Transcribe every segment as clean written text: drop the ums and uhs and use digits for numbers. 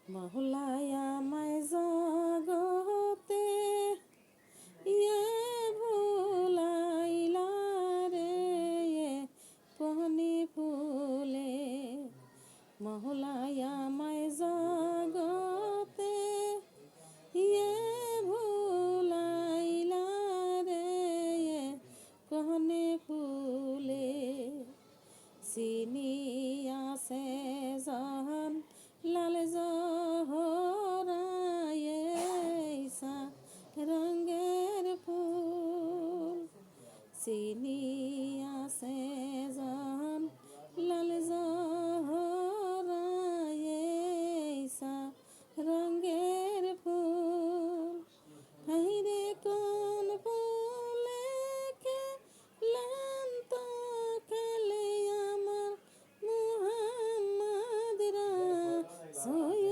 মহলায়া মায় জগতে ইয়ে ভুলাইলা রে পহনি ফুলে মহলায়া মায় জগতে ইয়ে ভুলাইলা রে পহনি ফুলে চিনি আছে জহন লাল জহরায়ে ইসা রঙের ফুল চিনি আছে জহন লাল জহরায়ে ইসা রঙের ফুল হাইরে কোন ফুলে খেলেন তো খেলে আমার মুহাম্মদ রাসূল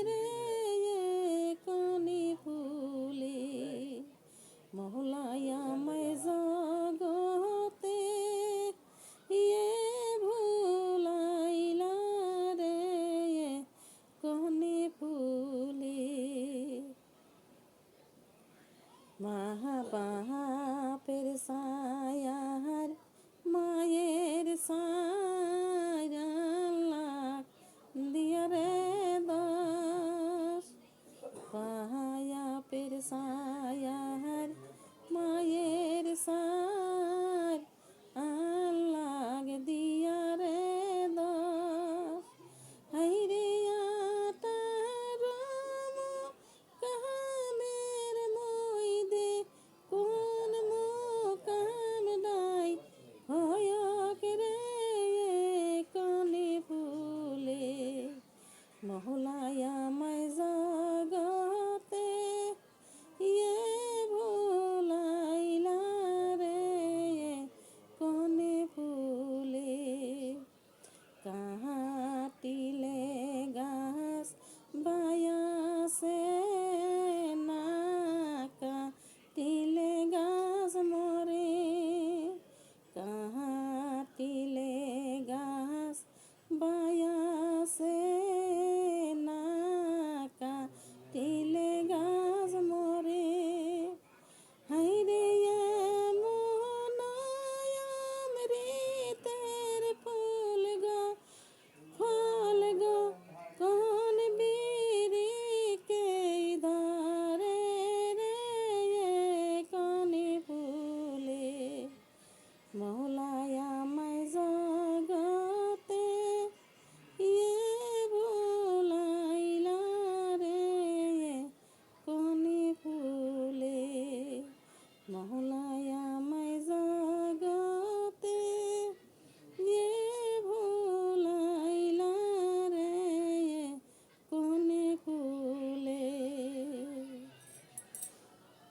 রে কোনি ফুলে মহলায়া মায় জগতে ইয়ে ভুলাইলা রে কোনি ফুলে বাপের ছায়ার মায়ের ছায়া লাখ দিয়া রে দশ বাপের ছায়ার মায়ের ছায় আল্লাহ দিয়া রে দশ হাইরে আটার কামের মইদে কোন মোকাম নাই হয়ক রে কনে ফুলে মহলায়া